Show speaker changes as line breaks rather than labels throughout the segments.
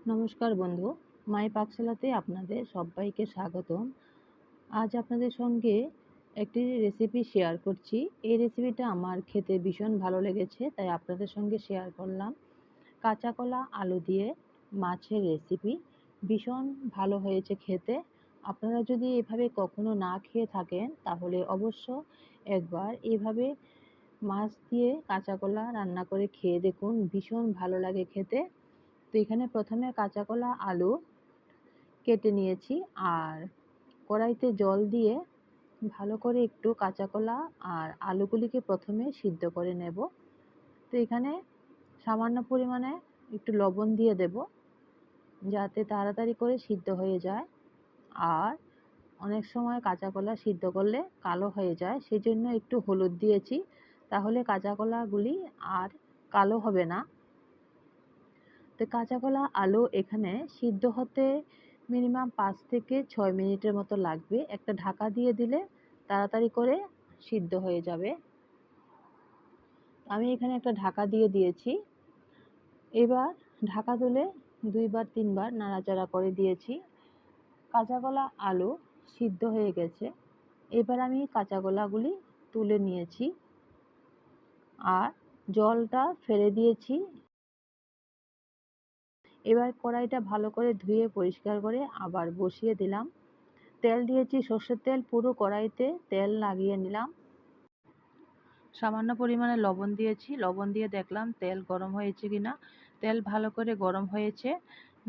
নমস্কার বন্ধু, মাই পাকশালাতে আপনাদের সবাইকে স্বাগতম। আজ আপনাদের সঙ্গে একটি রেসিপি শেয়ার করছি। এই রেসিপিটা আমার খেতে ভীষণ ভালো লেগেছে, তাই আপনাদের সঙ্গে শেয়ার করলাম। কাঁচা কলা আলু দিয়ে মাছের রেসিপি ভীষণ ভালো হয়েছে খেতে। আপনারা যদি এভাবে কখনো না খেয়ে থাকেন তাহলে অবশ্য একবার এভাবে মাছ দিয়ে কাঁচা কলা রান্না করে খেয়ে দেখুন, ভীষণ ভালো লাগে খেতে। তো এখানে প্রথমে কাঁচা কলা আলু কেটে নিয়েছি আর কড়াইতে জল দিয়ে ভালো করে একটু কাঁচা কলা আর আলুগুলিকে প্রথমে সিদ্ধ করে নেব। তো এখানে সামান্য পরিমাণে একটু লবণ দিয়ে দেব যাতে তাড়াতাড়ি করে সিদ্ধ হয়ে যায়। আর অনেক সময় কাঁচা কলা সিদ্ধ করলে কালো হয়ে যায়, সেই জন্য একটু হলুদ দিয়েছি, তাহলে কাঁচা কলাগুলি আর কালো হবে না। তো কাঁচা কলা আলু এখানে সিদ্ধ হতে মিনিমাম 5 থেকে 6 মিনিটের মতো লাগবে। একটা ঢাকা দিয়ে দিলে তাড়াতাড়ি করে সিদ্ধ হয়ে যাবে। আমি এখানে একটা ঢাকা দিয়ে দিয়েছি। এবার ঢাকা তুলে 2-3 বার নাড়াচাড়া করে দিয়েছি। কাঁচা কলা আলু সিদ্ধ হয়ে গেছে। এবার আমি কাঁচা কলাগুলি তুলে নিয়েছি আর জলটা ফেলে দিয়েছি। এবার কড়াইটা ভালো করে ধুয়ে পরিষ্কার করে আবার বসিয়ে দিলাম। তেল দিয়েছি সর্ষের তেল, পুরো কড়াইতে তেল লাগিয়ে নিলাম। সামান্য পরিমাণে লবণ দিয়েছি, লবণ দিয়ে দেখলাম তেল গরম হয়েছে কিনা। তেল ভালো করে গরম হয়েছে,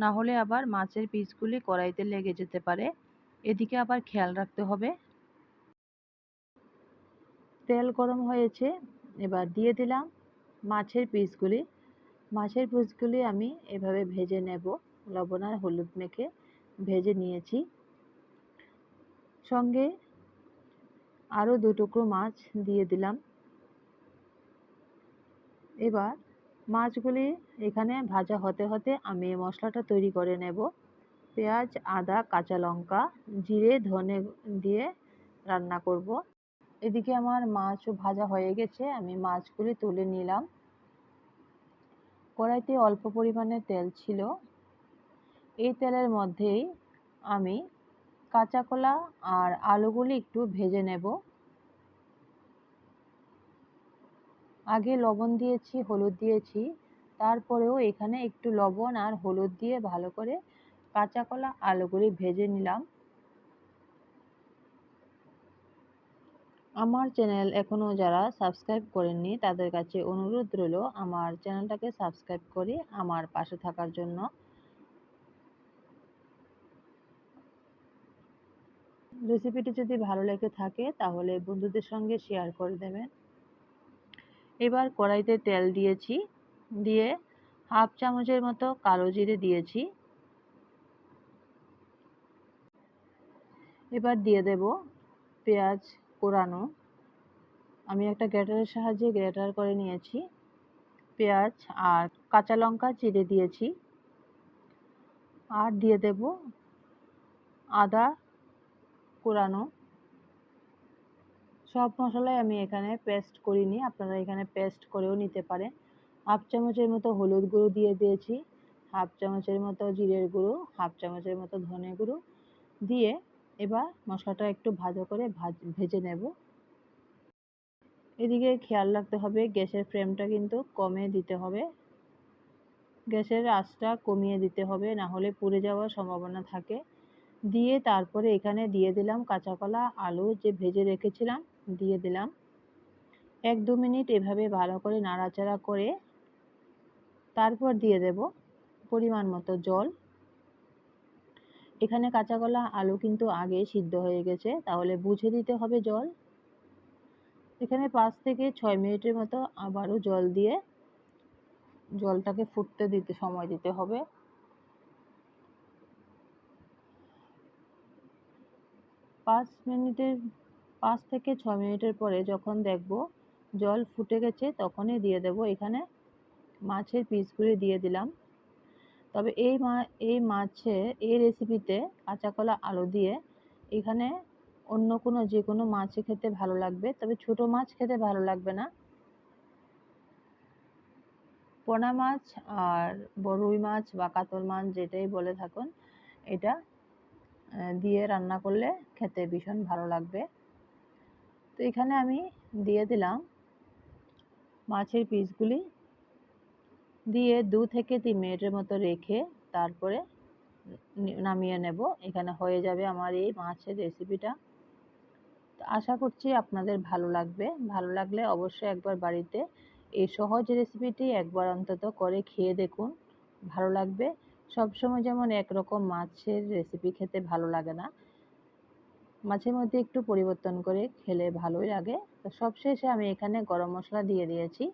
না হলে আবার মাছের পিসগুলি কড়াইতে লেগে যেতে পারে, এদিকে আবার খেয়াল রাখতে হবে। তেল গরম হয়েছে, এবার দিয়ে দিলাম মাছের পিসগুলি। মাছের পিসগুলি আমি এভাবে ভেজে নেব, লবণ আর হলুদ মেখে ভেজে নিয়েছি। সঙ্গে আরও 2 টুকরো মাছ দিয়ে দিলাম। এবার মাছগুলি এখানে ভাজা হতে হতে আমি মশলাটা তৈরি করে নেব। পেঁয়াজ, আদা, কাঁচা লঙ্কা, জিরে, ধনে দিয়ে রান্না করব। এদিকে আমার মাছও ভাজা হয়ে গেছে, আমি মাছগুলি তুলে নিলাম। কড়াইতে অল্প পরিমাণে তেল ছিল, এই তেলের মধ্যেই আমি কাঁচা কলা আর আলুগুলি একটু ভেজে নেব। আগে লবণ দিয়েছি, হলুদ দিয়েছি, তারপরেও এখানে একটু লবণ আর হলুদ দিয়ে ভালো করে কাঁচা কলা আলুগুলি ভেজে নিলাম। আমার চ্যানেল এখনও যারা সাবস্ক্রাইব করেননি তাদের কাছে অনুরোধ রইল আমার চ্যানেলটাকে সাবস্ক্রাইব করে আমার পাশে থাকার জন্য। রেসিপিটি যদি ভালো লেগে থাকে তাহলে বন্ধুদের সঙ্গে শেয়ার করে দেবেন। এবার কড়াইতে তেল দিয়েছি, দিয়ে হাফ চামচের মতো কালো জিরে দিয়েছি। এবার দিয়ে দেব পেঁয়াজ কোরানো, আমি একটা গ্রেটারের সাহায্যে গ্রেটার করে নিয়েছি। পেঁয়াজ আর কাঁচা লঙ্কা চিড়ে দিয়েছি। আর দিয়ে দেব আদা কোরানো। সব মশলাই আমি এখানে পেস্ট করিনি, আপনারা এখানে পেস্ট করেও নিতে পারেন। হাফ চামচের মতো হলুদ গুঁড়ো দিয়ে দিয়েছি, হাফ চামচের মতো জিরের গুঁড়ো, হাফ চামচের মতো ধনে গুঁড়ো দিয়ে এবার মশলাটা একটু ভালো করে ভেজে নেব। এদিকে খেয়াল রাখতে হবে গ্যাসের ফ্লেমটা কিন্তু কমে দিতে হবে, গ্যাসের আঁচটা কমিয়ে দিতে হবে, না হলে পুড়ে যাওয়ার সম্ভাবনা থাকে। দিয়ে তারপরে এখানে দিয়ে দিলাম কাঁচা কলা আলু যে ভেজে রেখেছিলাম, দিয়ে দিলাম। 1-2 মিনিট এভাবে ভালো করে নাড়াচাড়া করে তারপর দিয়ে দেব পরিমাণ মতো জল। এখানে কাঁচা কলা আলু কিন্তু আগে সিদ্ধ হয়ে গেছে, তাহলে বুঝে দিতে হবে জল। এখানে 5 থেকে 6 মিনিটের মতো আবারও জল দিয়ে জলটাকে ফুটতে দিতে সময় দিতে হবে। 5 থেকে 6 মিনিটের পরে যখন দেখব জল ফুটে গেছে, তখনই দিয়ে দেব এখানে মাছের পিসগুলি দিয়ে দিলাম। তবে এই রেসিপিতে কাঁচা কলা আলু দিয়ে এখানে অন্য কোনো যে কোনো মাছ খেতে ভালো লাগবে, তবে ছোট মাছ খেতে ভালো লাগবে না। পোনা মাছ আর রুই মাছ বা কাতল মাছ যেটাই বলে থাকুন, এটা দিয়ে রান্না করলে খেতে ভীষণ ভালো লাগবে। তো এখানে আমি দিয়ে দিলাম মাছের পিসগুলি, দিয়ে 2 থেকে 3 মিনিটের মতো রেখে তারপরে নামিয়ে নেব। এখানে হয়ে যাবে আমার এই মাছের রেসিপিটা। তো আশা করছি আপনাদের ভালো লাগবে। ভালো লাগলে অবশ্যই একবার বাড়িতে এই সহজ রেসিপিটি একবার অন্তত করে খেয়ে দেখুন, ভালো লাগবে। সবসময় যেমন একরকম মাছের রেসিপি খেতে ভালো লাগে না, মাঝে মধ্যে একটু পরিবর্তন করে খেলে ভালোই লাগে। তো সবশেষে আমি এখানে গরম মশলা দিয়ে দিয়েছি।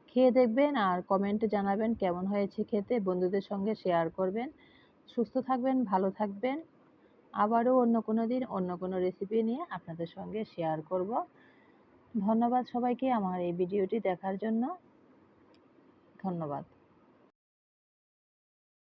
খেয়ে দেখবেন আর কমেন্টে জানাবেন কেমন হয়েছে খেতে, বন্ধুদের সঙ্গে শেয়ার করবেন। সুস্থ থাকবেন, ভালো থাকবেন। আবারও অন্য কোনো দিন অন্য কোনো রেসিপি নিয়ে আপনাদের সঙ্গে শেয়ার করব। ধন্যবাদ সবাইকে আমার এই ভিডিওটি দেখার জন্য। ধন্যবাদ।